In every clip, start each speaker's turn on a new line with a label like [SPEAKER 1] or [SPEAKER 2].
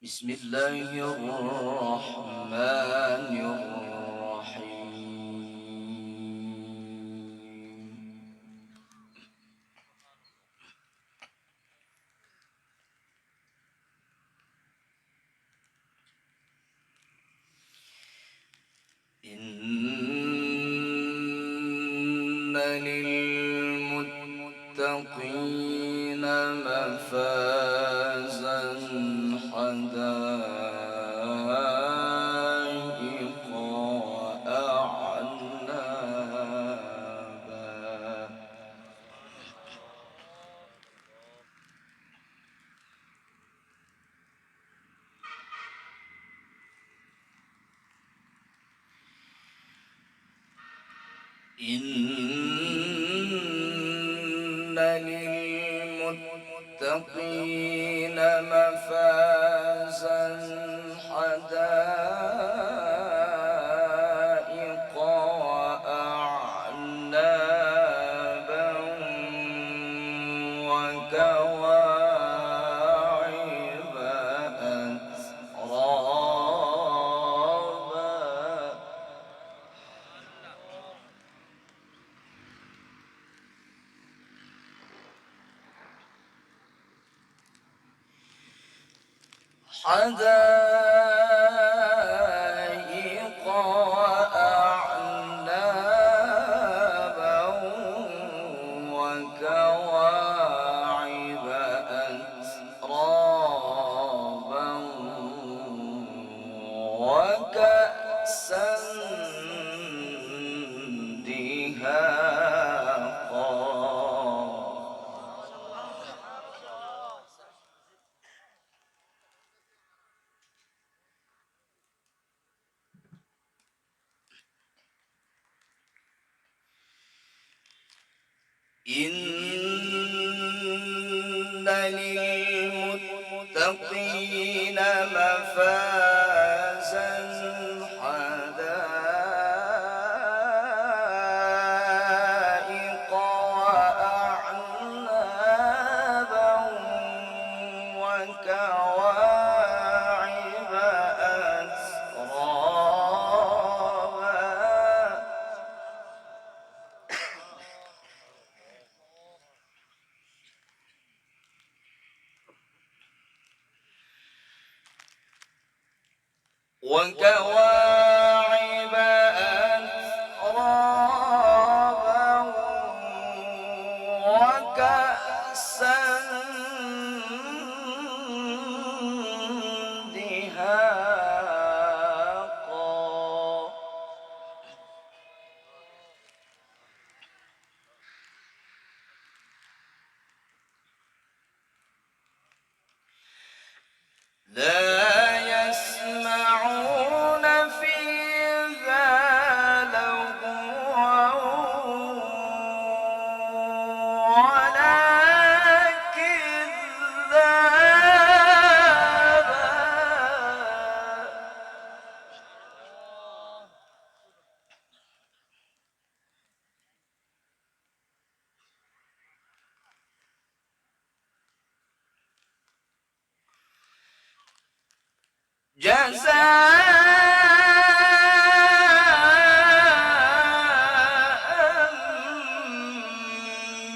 [SPEAKER 1] بسم الله الرحمن الرحيم. إن للمتقين مفازا حدائق وأعنابا. إن للمتقين مفازا حدائق وأعنابا وكواعب أترابا. حدائق وأعنابا وكواعب أترابا وكأسا دهاقا. إن للمتقين مفازا حدائق وأعنابا وكواعب أترابا. وكواعب أترابا وكأسا دهاقا. لا يسمعون فيها لغوا ولا كذابا. جزاء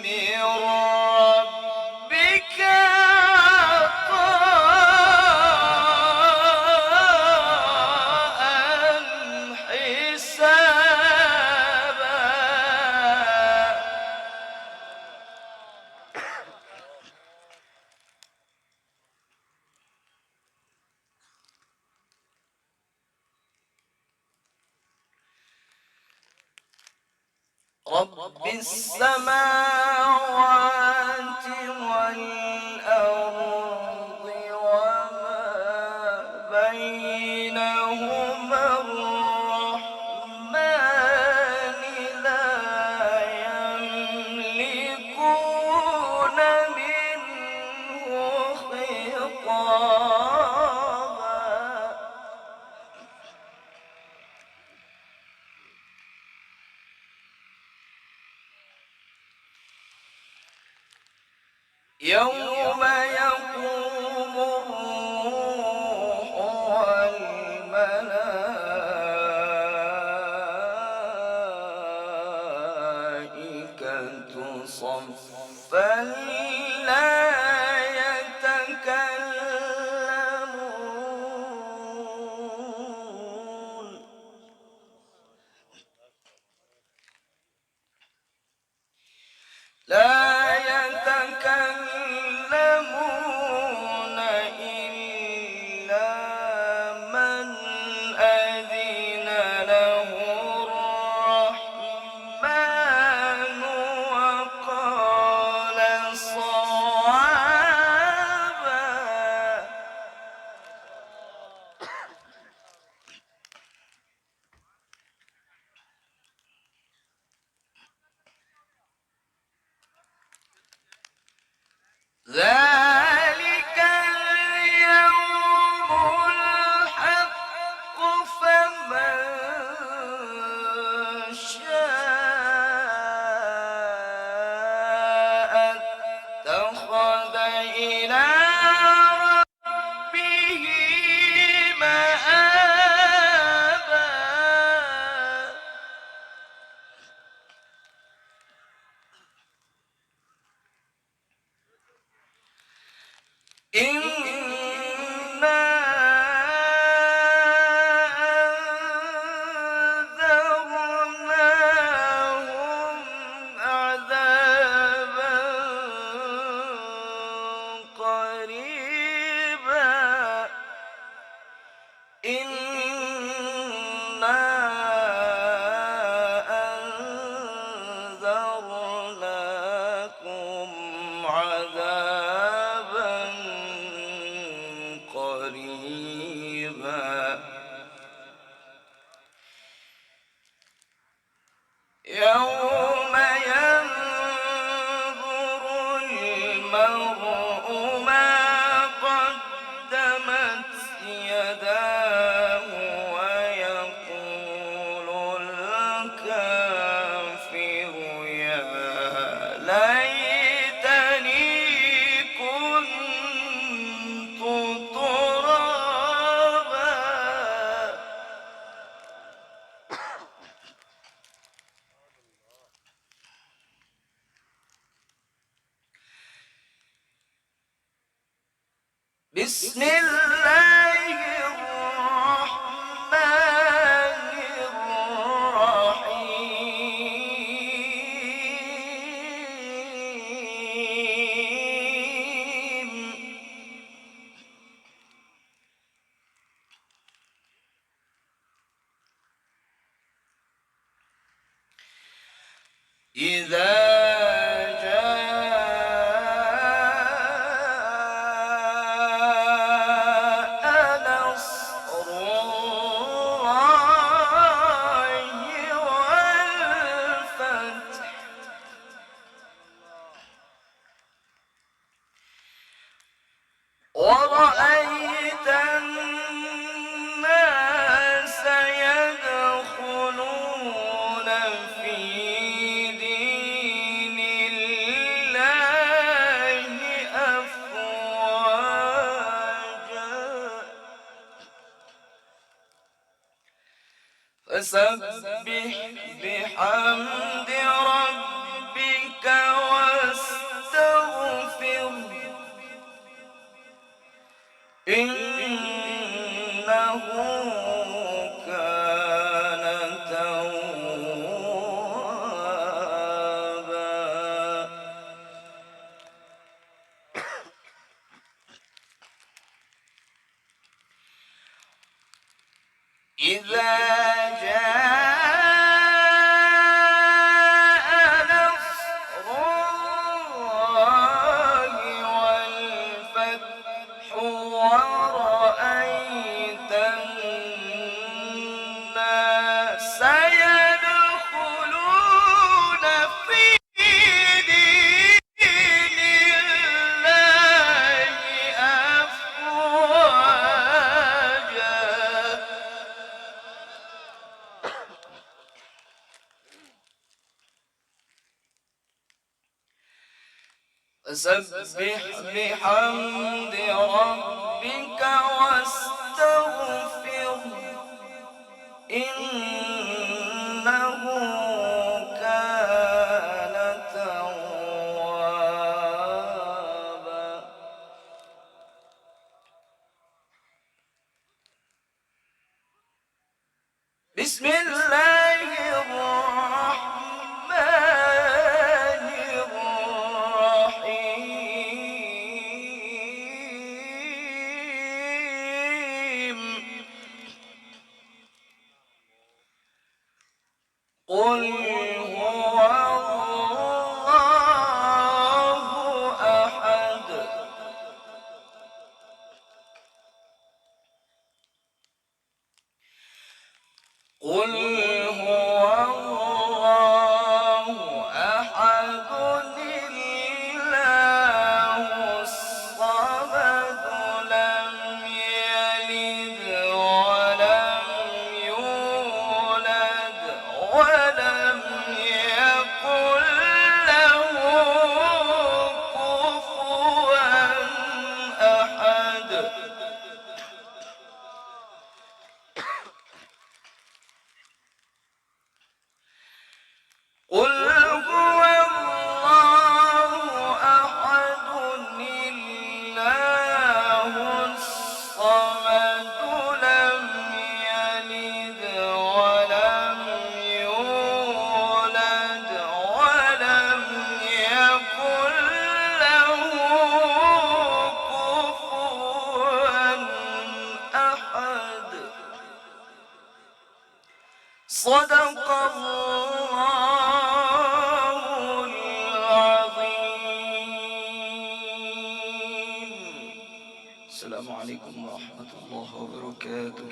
[SPEAKER 1] من ربك عطاء حسابا. رب السماوات والأرض وما بينهما الرحمن لا يملكون منه خطابا. يوم يقوم الملائكة صفا لا يتكلمون إلا من أذن له الرحمن وقال صوابا. ذلك اليوم الحق فمن شاء اتخذ إلى ربه مآبا. إنا أنذرناهم عذابا قريبا. إنا أنذرناكم عذابا قريبا. يوم ينظر المرء ما قدمت يداه ويقول الكافر يا ليتني كنت ترابا. بسم الله الرحمن الرحيم. إذا ورأيت الناس يدخلون في دين الله أفواجا فسبح بحمد ربك واستغفره إنه كان توابا. إذا جاء نصر الله والفتح ورأيت الناس يدخلون في دين الله أفواجا فسبح بحمد ربك واستغفره بسم الله الرحمن الرحيم قل هو الله أحد قل هو الله أحد الله الصمد لم يلد ولم يولد ولم يكن له كفوا أحد قل هو الله أحد الله الصمد لم يلد ولم يولد ولم يكن له كفوا أحد صدق الله العظيم. السلام عليكم ورحمة الله وبركاته.